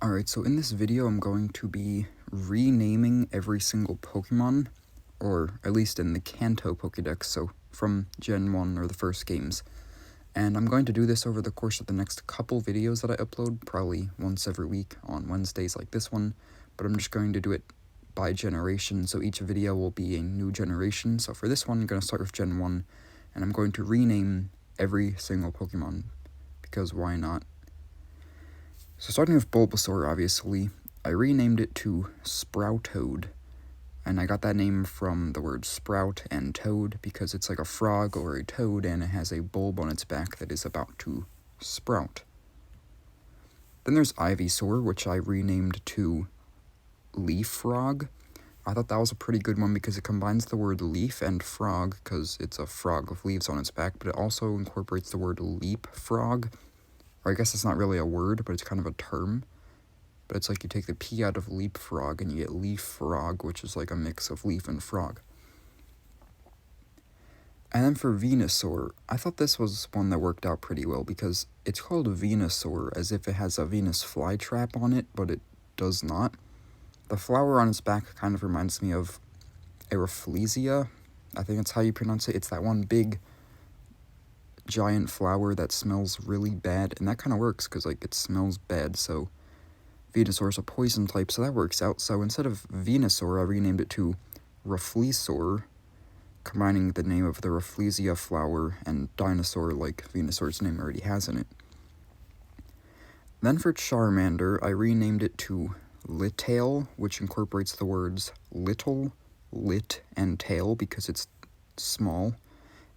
Alright, so in this video I'm going to be renaming every single Pokemon, or at least in the Kanto Pokédex, so from Gen 1 or the first games. And I'm going to do this over the course of the next couple videos that I upload, probably once every week on Wednesdays like this one, but I'm just going to do it by generation, so each video will be a new generation. So for this one, I'm going to start with Gen 1, and I'm going to rename every single Pokemon, because why not? So starting with Bulbasaur, obviously, I renamed it to Sproutoad, and I got that name from the word sprout and toad because it's like a frog or a toad and it has a bulb on its back that is about to sprout. Then there's Ivysaur, which I renamed to Leaf Frog. I thought that was a pretty good one because it combines the word leaf and frog because it's a frog with leaves on its back, but it also incorporates the word leap frog. Or I guess it's not really a word, but it's kind of a term. But it's like you take the P out of leapfrog and you get leaf frog, which is like a mix of leaf and frog. And then for Venusaur, I thought this was one that worked out pretty well because it's called Venusaur as if it has a Venus flytrap on it, but it does not. The flower on its back kind of reminds me of Rafflesia. I think that's how you pronounce it. It's that one big giant flower that smells really bad, and that kind of works because like it smells bad. So Venusaur is a poison type, so that works out. So instead of Venusaur, I renamed it to Rafflesaur, combining the name of the Rafflesia flower and dinosaur like Venusaur's name already has in it. Then for Charmander, I renamed it to Littail, which incorporates the words little, lit, and tail because it's small,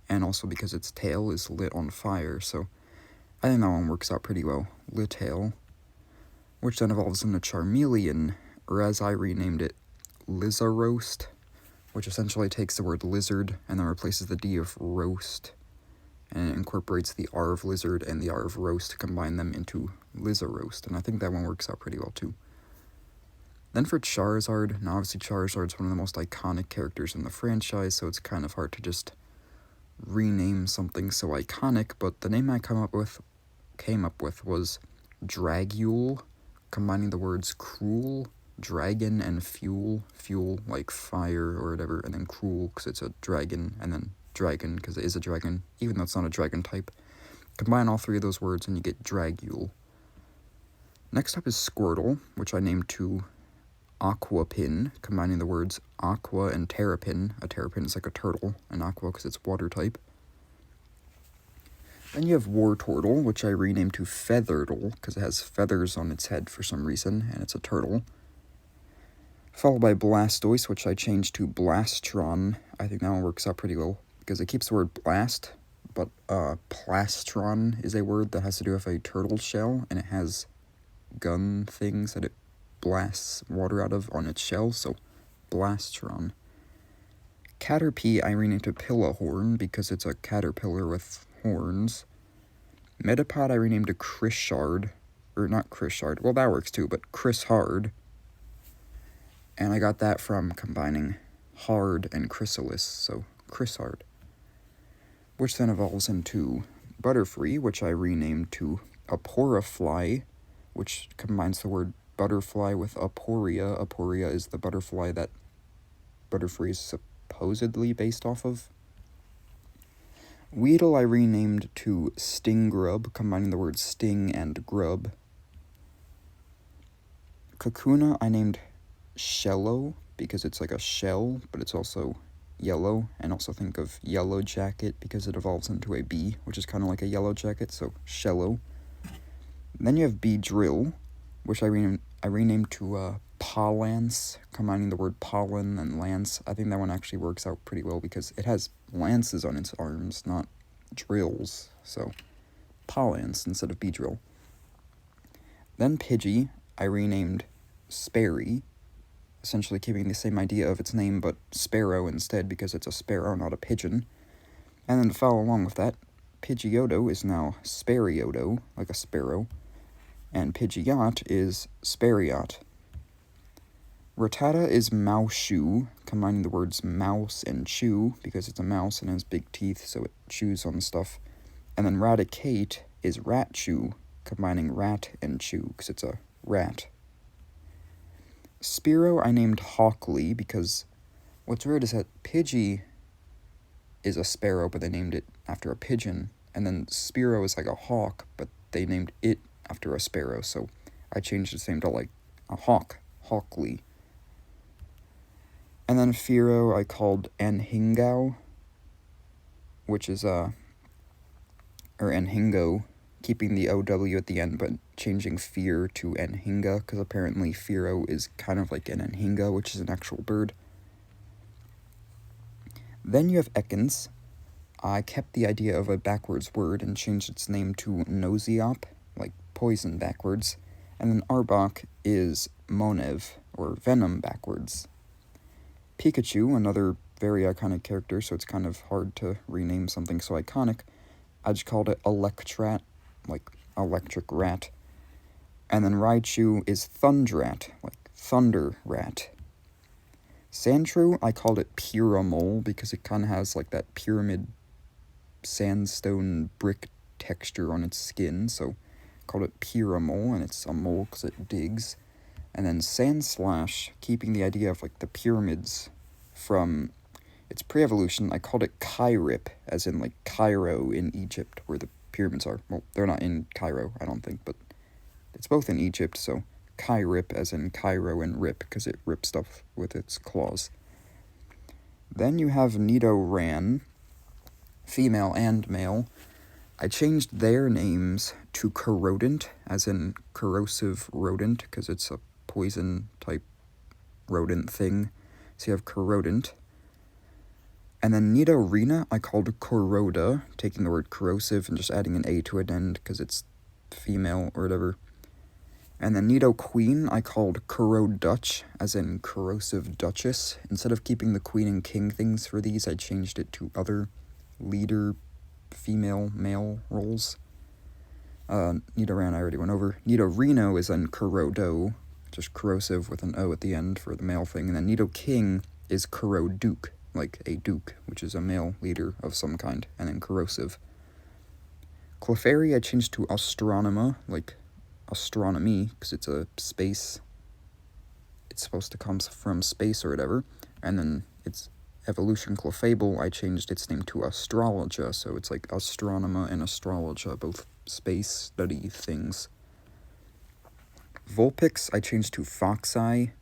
and also because its tail is lit on fire, so I think that one works out pretty well. Littail, which then evolves into Charmeleon, or as I renamed it, Lizzaroast, which essentially takes the word lizard and then replaces the D of roast, and it incorporates the R of lizard and the R of roast to combine them into Lizzaroast, and I think that one works out pretty well too. Then for Charizard, now obviously Charizard's one of the most iconic characters in the franchise, so it's kind of hard to just rename something so iconic, but the name I came up with was Dragule, combining the words cruel, dragon, and fuel like fire or whatever, and then cruel because it's a dragon, and then dragon because it is a dragon, even though it's not a dragon type. Combine all three of those words and you get Dragule. Next up is Squirtle, which I named to Aquapin, combining the words aqua and terrapin. A terrapin is like a turtle, and aqua because it's water type. Then you have Wartortle, which I renamed to Feathertle because it has feathers on its head for some reason, and it's a turtle. Followed by Blastoise, which I changed to Blastron. I think that one works out pretty well because it keeps the word blast, but plastron is a word that has to do with a turtle shell, and it has gun things that it blasts water out of on its shell, so Blastron. Caterpie I renamed to Pillahorn because it's a caterpillar with horns. Metapod I renamed to Chrishard, or not Chrishard, well that works too, but Chrishard. And I got that from combining hard and chrysalis, so Chrishard. Which then evolves into Butterfree, which I renamed to Aporafly, which combines the word butterfly with Aporia. Aporia is the butterfly that Butterfree is supposedly based off of. Weedle I renamed to Stinggrub, combining the words sting and grub. Kakuna I named Shello because it's like a shell, but it's also yellow, and also think of Yellow Jacket because it evolves into a bee, which is kind of like a yellow jacket, so Shello. Then you have Beedrill, which I renamed to Pollance, combining the word pollen and lance. I think that one actually works out pretty well because it has lances on its arms, not drills, so Pollance instead of Beedrill. Then Pidgey, I renamed Sperry, essentially keeping the same idea of its name, but sparrow instead because it's a sparrow, not a pigeon. And then to follow along with that, Pidgeotto is now Sparryoto, like a sparrow, and Pidgeot is Spariot. Rattata is Mouseshoe, combining the words mouse and chew because it's a mouse and has big teeth, so it chews on stuff. And then Raticate is Ratchew, combining rat and chew because it's a rat Spearow I named Hawkley because what's weird is that Pidgey is a sparrow, but they named it after a pigeon. And then Spearow is like a hawk, but they named it after a sparrow. So I changed its name to like a hawk, Hawkley. And then Fearow I called Anhingao, which is or Anhingo, keeping the OW at the end, but changing fear to Anhinga, because apparently Fearow is kind of like an Anhinga, which is an actual bird. Then you have Ekans. I kept the idea of a backwards word and changed its name to Noseop, like poison backwards. And then Arbok is Monev, or venom backwards. Pikachu, another very iconic character, so it's kind of hard to rename something so iconic. I just called it Electrat, like electric rat. And then Raichu is Thundrat, like thunder rat. Sandshrew, I called it Pyramole because it kind of has like that pyramid sandstone brick texture on its skin, so I called it Pyramole, and it's a mole because it digs. And then Sandslash, keeping the idea of like the pyramids from its pre-evolution, I called it Cairip, as in like Cairo in Egypt, where the pyramids are. Well, they're not in Cairo, I don't think, but it's both in Egypt, so Cairip as in Cairo and rip, because it rips stuff with its claws. Then you have Nidoran, female and male. I changed their names to Corrodent, as in corrosive rodent, because it's a poison-type rodent thing. So you have Corrodent. And then Nidorina, I called Corroda, taking the word corrosive and just adding an A to an end, because it's female or whatever. And then Nidoqueen, I called Corrodutch, as in corrosive duchess. Instead of keeping the queen and king things for these, I changed it to other leader, female, male roles. Nidoran I already went over. Nidorino is in Corrodo, just corrosive with an O at the end for the male thing. And then Nidoking is Corroduke, like a duke, which is a male leader of some kind, and then corrosive. Clefairy I changed to Astronema, like astronomy, because it's a space, it's supposed to come from space or whatever. And then its evolution Clefable, I changed its name to Astrologia, so it's like Astronema and Astrologia, both space study things. Vulpix I changed to Foxeye,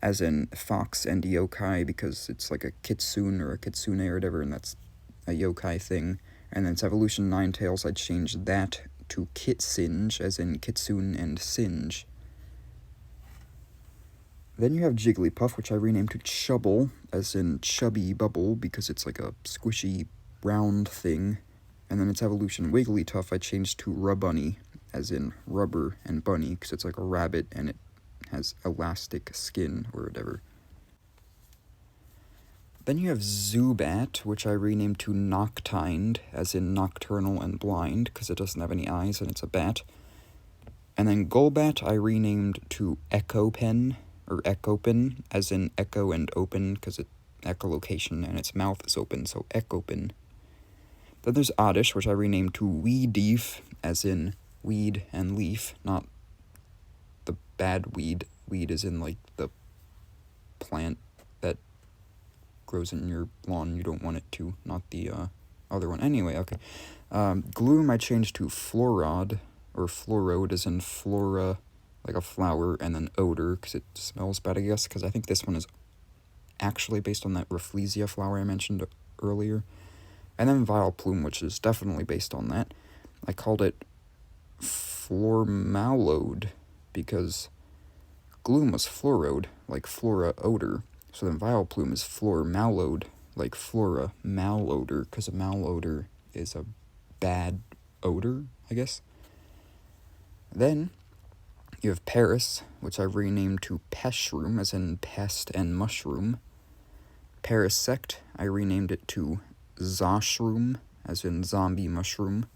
as in fox and yokai, because it's like a kitsune or a kitsune or whatever, and that's a yokai thing. And then its evolution Ninetales, I changed that to Kitsinge, as in kitsune and singe. Then you have Jigglypuff, which I renamed to Chubble, as in chubby bubble, because it's like a squishy round thing. And then its evolution Wigglytuff, I changed to Rubunny, as in rubber and bunny, because it's like a rabbit and it has elastic skin or whatever. Then you have Zubat, which I renamed to Noctined, as in nocturnal and blind, because it doesn't have any eyes and it's a bat. And then Golbat I renamed to Echopen, or Echopen, as in echo and open, because it echolocation and its mouth is open, so Echopen. Then there's Oddish, which I renamed to Weedief, as in weed and leaf, not the bad weed. Weed is in like the plant that grows in your lawn, you don't want it to, not the other one. Anyway, okay. Gloom I changed to Florod, or Florode, as in flora, like a flower, and then odor, because it smells bad, I guess, because I think this one is actually based on that Rafflesia flower I mentioned earlier. And then Vileplume, which is definitely based on that. I called it Flormalode, because Gloom was Florode, like flora odor. So then Vileplume is Flormalode, like flora malodor, because a malodor is a bad odor, I guess. Then you have Paris, which I renamed to Peshroom, as in pest and mushroom. Parasect, I renamed it to Zoshroom, as in zombie mushroom.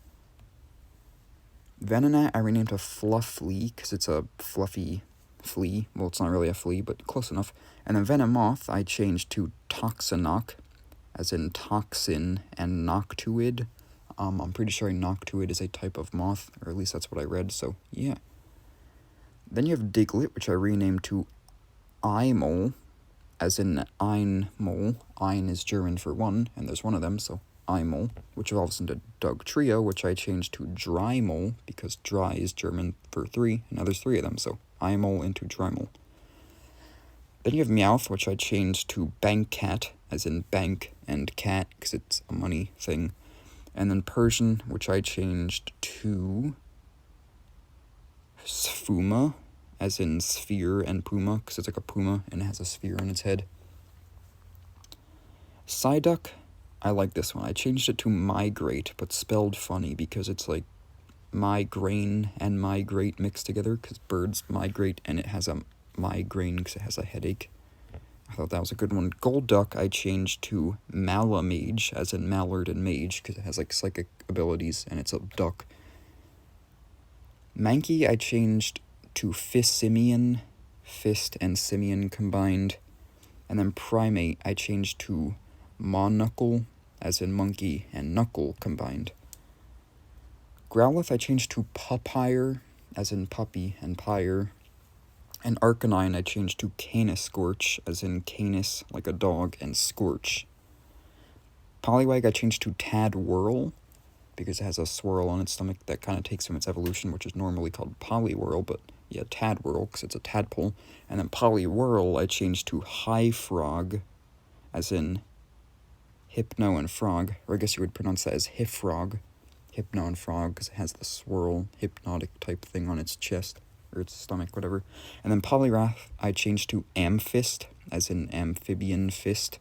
Venonat, I renamed to Fluffly, because it's a fluffy flea. Well, it's not really a flea, but close enough. And then Venomoth, I changed to Toxinoc, as in toxin and Noctuid. I'm pretty sure a Noctuid is a type of moth, or at least that's what I read, so yeah. Then you have Diglett, which I renamed to Einmal, as in Einmal. Ein is German for one, and there's one of them, so Einmal, which evolves into Dugtrio, which I changed to Dreimal, because dry is German for three, and now there's three of them, so Einmal into Dreimal. Then you have Meowth, which I changed to Bankcat, as in bank and cat, because it's a money thing. And then Persian, which I changed to Sphuma, as in sphere and puma, because it's like a puma and it has a sphere on its head. Psyduck, I like this one. I changed it to Migrate, but spelled funny because it's like migraine and migrate mixed together, because birds migrate and it has a migraine because it has a headache. I thought that was a good one. Golduck I changed to Malamage, as in mallard and mage, because it has like psychic abilities and it's a duck. Mankey I changed to Fissimian, fist and simian combined. And then Primate I changed to Monocle, as in monkey and knuckle combined. Growlithe I changed to Pupire, as in puppy and pyre. And Arcanine I changed to Caniscorch, as in canis, like a dog, and scorch. Poliwag I changed to Tadwhirl, because it has a swirl on its stomach that kind of takes from its evolution, which is normally called Poliwhirl, but yeah, Tadwhirl, because it's a tadpole. And then Poliwhirl I changed to Hyfrog, as in hypno and frog, or I guess you would pronounce that as Hifrog. Hypno and frog, because it has the swirl, hypnotic type thing on its chest, or its stomach, whatever. And then Poliwrath I changed to Amphist, as in amphibian fist.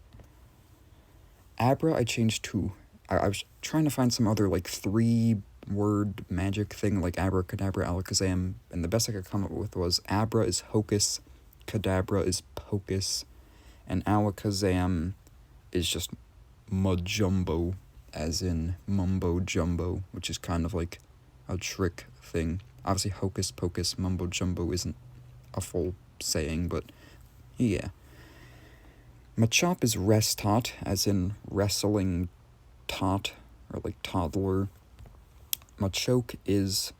Abra I changed to, I was trying to find some other like 3-word magic thing like abracadabra, alakazam, and the best I could come up with was Abra is hocus, Kadabra is pocus, and alakazam is just Mujumbo, as in mumbo jumbo, which is kind of like a trick thing. Obviously hocus pocus mumbo jumbo isn't a full saying, but yeah. Machop is Restot, as in wrestling tot, or like toddler. Machoke is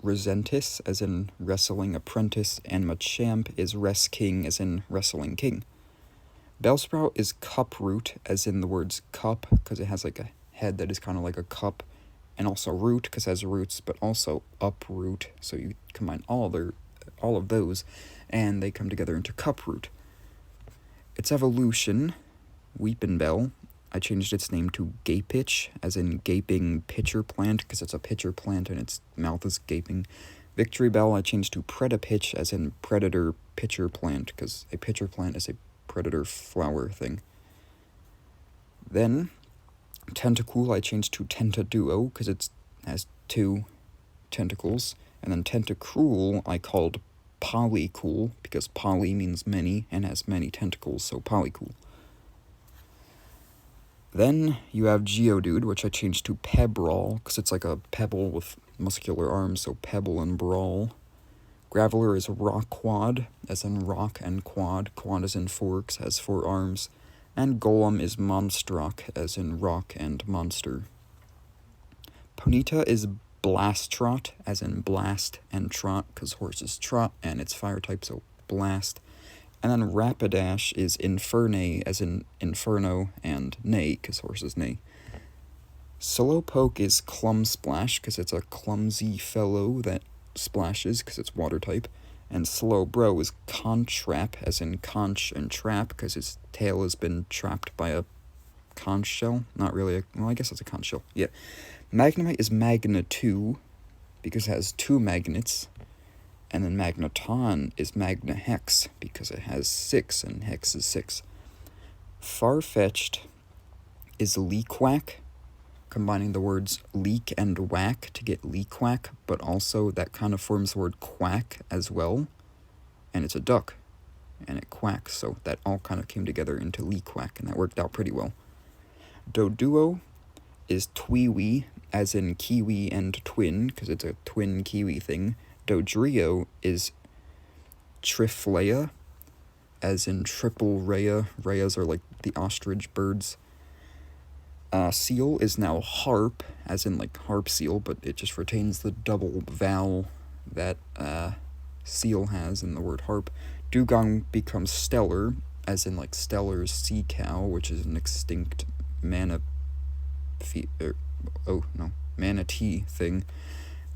Resentis, as in wrestling apprentice, and Machamp is Resking, as in wrestling king. Bellsprout is Cuproot, as in the words cup, because it has like a head that is kind of like a cup, and also root, because it has roots, but also uproot, so you combine all of those, and they come together into Cuproot. Its evolution, Weepinbell, I changed its name to Gapitch, as in gaping pitcher plant, because it's a pitcher plant and its mouth is gaping. Victory Bell I changed to Predapitch, as in predator pitcher plant, because a pitcher plant is a predator flower thing. Then, Tentacool I changed to Tentaduo, because it has 2 tentacles. And then Tentacruel I called Polycool, because poly means many and has many tentacles, so Polycool. Then you have Geodude, which I changed to Pebbrawl, because it's like a pebble with muscular arms, so Pebble and Brawl. Graveler is Rockwad, as in rock and quad. Quad as in forks, has 4 arms. And Golem is Monstrock, as in rock and monster. Ponyta is Blastrot, as in blast and trot, because horses trot, and it's fire type, so blast. And then Rapidash is Infernae, as in inferno, and neigh, because horses neigh. Slowpoke is Clumsplash, because it's a clumsy fellow that splashes, because it's water type. And Slowbro is Contrap, as in conch and trap, because its tail has been trapped by a conch shell. Not really well, I guess it's a conch shell. Yeah. Magnemite is Magna2, because it has 2 magnets. And then Magneton is Magnahex, because it has 6, and hex is 6. Farfetch'd is Leakwack, combining the words leak and whack to get Leakwack, but also that kind of forms the word quack as well. And it's a duck, and it quacks, so that all kind of came together into Leakwack, and that worked out pretty well. Doduo is Tweewee, as in kiwi and twin, because it's a twin kiwi thing. Dodrio is Triflea, as in triple Rhea. Rheas are like the ostrich birds. Seal is now Harp, as in like harp seal, but it just retains the double vowel that seal has in the word harp. Dugong becomes stellar, as in like Stellar's sea cow, which is an extinct manatee thing.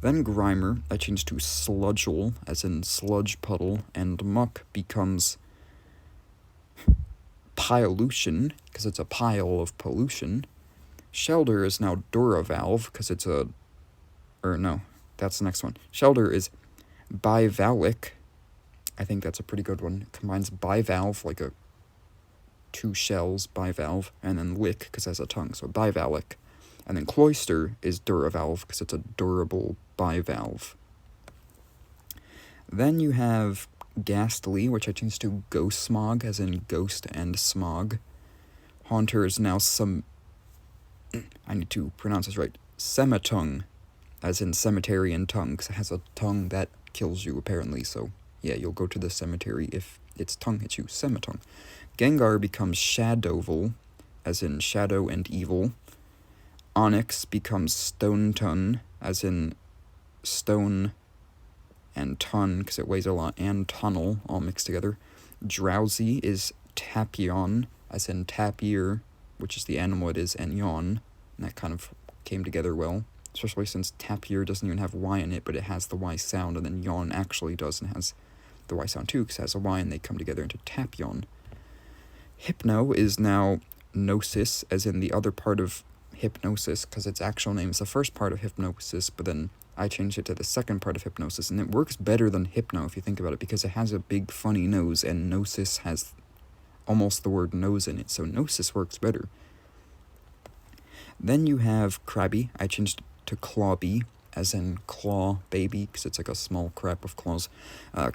Then Grimer, I changed to Sludgel, as in sludge puddle, and Muck becomes Piolution, because it's a pile of pollution. Shelder is now Duravalve, because it's a... or no, that's the next one. Shelder is Bivalve. I think that's a pretty good one. It combines bivalve, like a two shells, bivalve, and then lick, because it has a tongue, so bivalve. And then Cloyster is Duravalve, because it's a durable bivalve. Then you have Ghastly, which I changed to Ghost Smog, as in ghost and smog. Haunter is now I need to pronounce this right. Sematung, as in cemetery and tongue, because it has a tongue that kills you, apparently, so yeah, you'll go to the cemetery if its tongue hits you. Sematung. Gengar becomes Shadoval, as in shadow and evil. Onyx becomes Stoneton, as in stone and ton, because it weighs a lot, and tunnel, all mixed together. Drowsy is Tapion, as in tapir, which is the animal it is, and yawn, and that kind of came together well, especially since tapir doesn't even have Y in it, but it has the Y sound, and then yawn actually does, and has the Y sound too, because it has a Y, and they come together into Tapion. Hypno is now Gnosis, as in the other part of Hypnosis, because its actual name is the first part of Hypnosis, but then I changed it to the second part of Hypnosis, and it works better than Hypno if you think about it, because it has a big funny nose, and Gnosis has almost the word nose in it, so Gnosis works better. Then you have Krabby. I changed to Clawby, as in claw baby, because it's like a small crab with claws.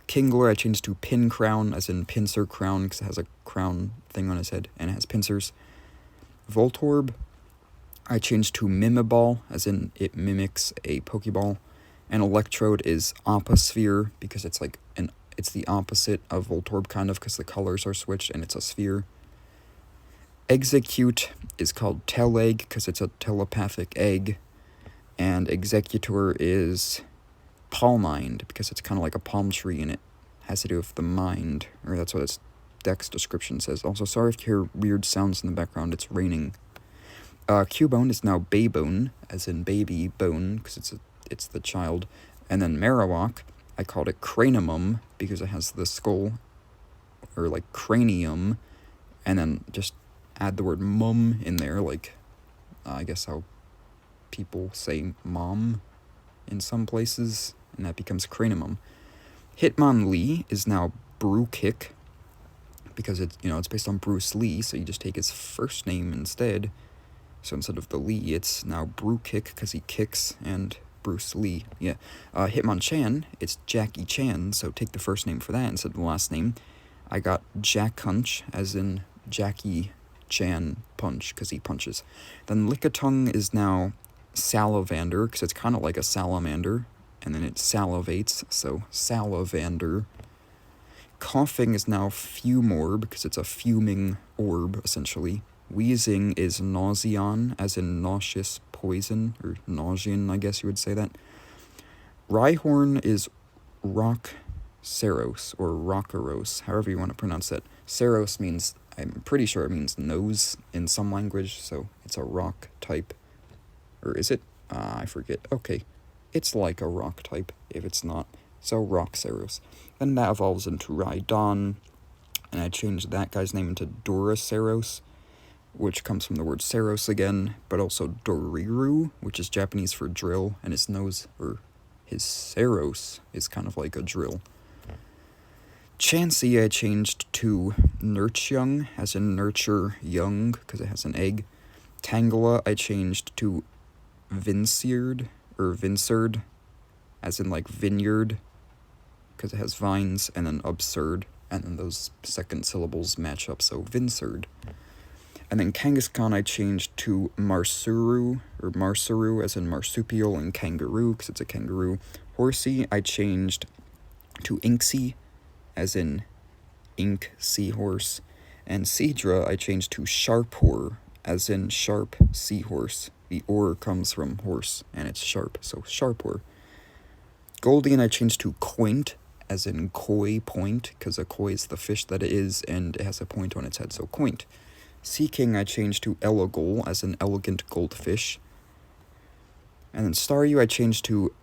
Kingler, I changed to Pin Crown, as in pincer crown, because it has a crown thing on his head, and it has pincers. Voltorb, I changed to Mimiball, as in it mimics a Pokeball. And Electrode is Oposphere, because it's like it's the opposite of Voltorb, kind of, because the colors are switched, and it's a sphere. Execute is called Telegg, because it's a telepathic egg. And Executor is Palmind, because it's kind of like a palm tree, and it has to do with the mind, or that's what its dex description says. Also, sorry if you hear weird sounds in the background, it's raining. Cubone is now Baybone, as in baby bone, because it's the child. And then Marowak, I called it Cranium, because it has the skull, or like cranium, and then just add the word mum in there, like, I guess how people say mom in some places, and that becomes Cranium. Hitmonlee is now Brewkick, because it's based on Bruce Lee, so you just take his first name instead. So instead of the Lee, it's now Brewkick, because he kicks, and Bruce Lee, yeah. Hitmonchan, it's Jackie Chan, so take the first name for that instead of the last name. I got Jack Hunch, as in Jackie Chan Punch, because he punches. Then Lickitung is now Salivander, because it's kind of like a salamander, and then it salivates, so Salivander. Coughing is now Fumorb, because it's a fuming orb, essentially. Wheezing is Nauseon, as in nauseous poison, or Nausean, I guess you would say that. Rhyhorn is Rock-Ceros, or Rockeros, however you want to pronounce that. Ceros means, I'm pretty sure it means nose in some language, so it's a rock type. Or is it? I forget. Okay, it's like a rock type, if it's not. So Rock-Ceros. Then that evolves into Rhydon, and I changed that guy's name into Duraceros, which comes from the word Ceros again, but also Doriru, which is Japanese for drill, and his nose, or his Ceros, is kind of like a drill. Chansey I changed to Nurchyoung, as in nurture young, because it has an egg. Tangela I changed to Vinsird, or Vinserd, as in like vineyard, because it has vines, and then absurd, and then those second syllables match up, so Vinserd. And then Kangaskhan I changed to Marsuru, or Marsaru, as in marsupial, and kangaroo, because it's a kangaroo. Horsey I changed to Inksy, as in ink seahorse. And Seadra I changed to Sharphor, as in sharp seahorse. The or comes from horse, and it's sharp, so Sharphor. Goldian I changed to Quaint, as in koi, point, because a koi is the fish that it is, and it has a point on its head, so quaint. Sea King I changed to elegol, as in elegant goldfish. And then Staryu I changed to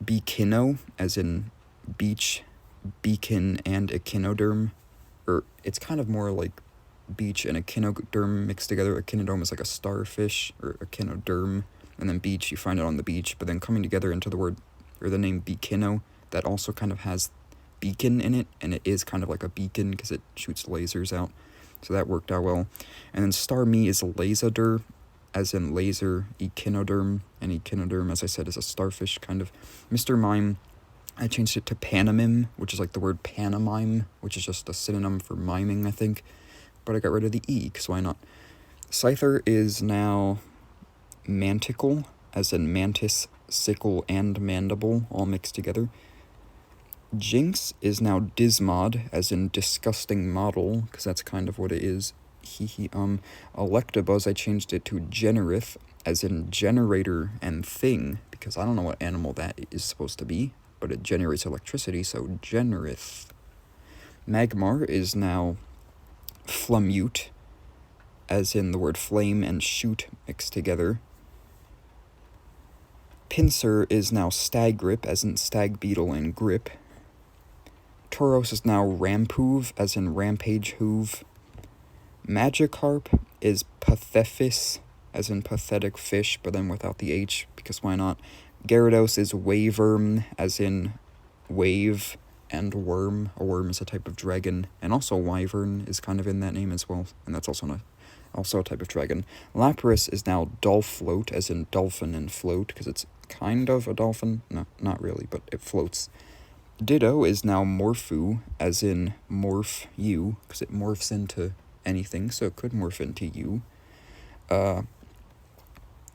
Beakino, as in beach, beacon, and echinoderm. Or it's kind of more like beach and echinoderm mixed together. Echinoderm is like a starfish, or echinoderm. And then beach, you find it on the beach. But then coming together into the word, or the name Beakino, that also kind of has beacon in it. And it is kind of like a beacon because it shoots lasers out. So that worked out well. And then Starmie is Lazader, as in laser, echinoderm. And echinoderm, as I said, is a starfish kind of. Mr. Mime, I changed it to Panamime, which is like the word pantomime, which is just a synonym for miming, I think. But I got rid of the E, because why not? Scyther is now Manticle, as in mantis, sickle, and mandible, all mixed together. Jinx is now Dismod, as in disgusting model, because that's kind of what it is. Electabuzz, I changed it to Generith, as in generator and thing, because I don't know what animal that is supposed to be, but it generates electricity, so Generith. Magmar is now Flamute, as in the word flame and shoot mixed together. Pinsir is now Staggrip, as in stag beetle and grip. Tauros is now Rampoov, as in rampage hoove. Magikarp is Pathefis, as in pathetic fish, but then without the H, because why not? Gyarados is Waverm, as in wave and worm. A worm is a type of dragon, and also Wyvern is kind of in that name as well, and that's also a type of dragon. Lapras is now Dolphlot, as in dolphin and float, because it's kind of a dolphin. No, not really, but it floats. Ditto is now Morphu, as in morph you, because it morphs into anything, so it could morph into you. Eevee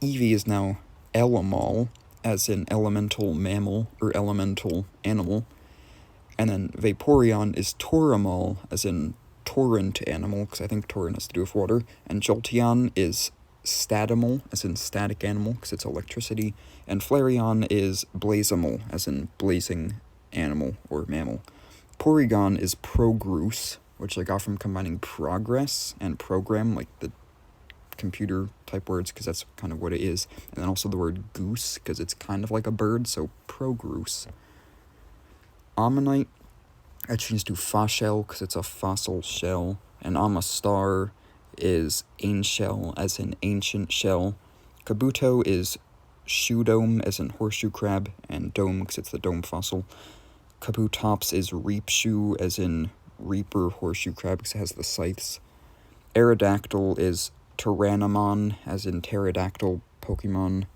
is now Elemal, as in elemental mammal, or elemental animal. And then Vaporeon is Torramal, as in torrent animal, because I think torrent has to do with water. And Jolteon is Statimal, as in static animal, because it's electricity. And Flareon is Blazimal, as in blazing animal or mammal. Porygon is Progroose, which I got from combining progress and program, like the computer type words, because that's kind of what it is. And then also the word goose, because it's kind of like a bird, so Progroose. Ammonite, I changed to Fashell, because it's a fossil shell. And Amistar is Ainshell, as in ancient shell. Kabuto is Shoedome, as in horseshoe crab, and dome, because it's the dome fossil. Kabutops is Reapshoe, as in reaper horseshoe crab, because it has the scythes. Aerodactyl is Tyrannomon, as in pterodactyl Pokemon.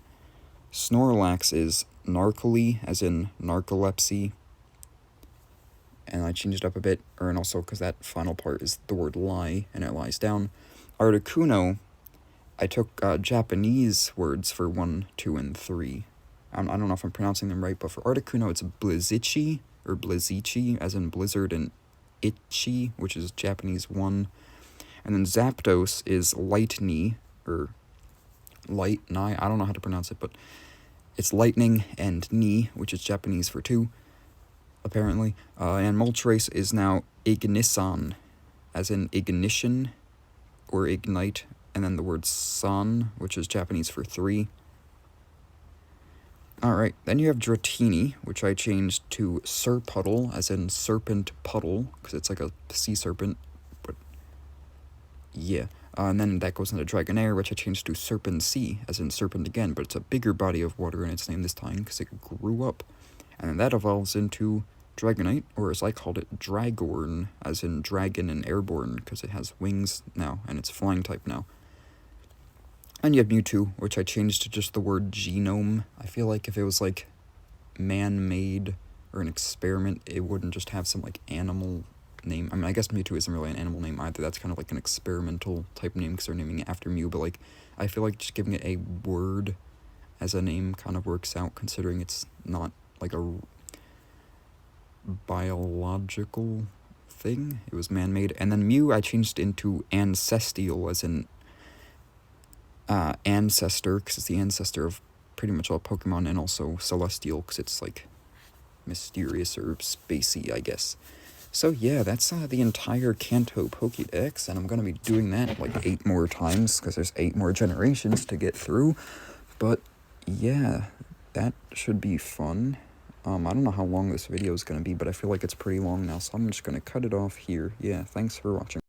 Snorlax is Narcolepsy, as in narcolepsy. And I changed it up a bit, and also because that final part is the word lie, and it lies down. Articuno, I took Japanese words for 1, 2, and 3. I don't know if I'm pronouncing them right, but for Articuno it's Blizzichi, or Blizzichi, as in blizzard, and Ichi, which is Japanese 1. And then Zapdos is Lightning, or Lightning, I don't know how to pronounce it, but it's lightning and Ni, which is Japanese for 2, apparently. And Moltres is now Ignisan, as in ignition, or ignite, and then the word san, which is Japanese for 3. Alright, then you have Dratini, which I changed to Serpuddle, as in serpent puddle, because it's like a sea serpent, but yeah. And then that goes into Dragonair, which I changed to Serpent-Sea, as in serpent again, but it's a bigger body of water in its name this time, because it grew up. And then that evolves into Dragonite, or as I called it, Dragorn, as in dragon and airborne, because it has wings now, and it's flying type now. And you have Mewtwo, which I changed to just the word genome. I feel like if it was like man-made or an experiment, it wouldn't just have some like animal name. I mean, I guess Mewtwo isn't really an animal name either. That's kind of like an experimental type name because they're naming it after Mew. But like, I feel like just giving it a word as a name kind of works out, considering it's not like a biological thing. It was man-made. And then Mew I changed into Ancestial, as in ancestor, because it's the ancestor of pretty much all Pokemon, and also Celestial, because it's like mysterious or spacey, I guess. So yeah, that's the entire Kanto Pokédex, and I'm gonna be doing that like 8 more times, because there's 8 more generations to get through. But yeah, that should be fun. I don't know how long this video is gonna be, but I feel like it's pretty long now, so I'm just gonna cut it off here. Yeah, thanks for watching.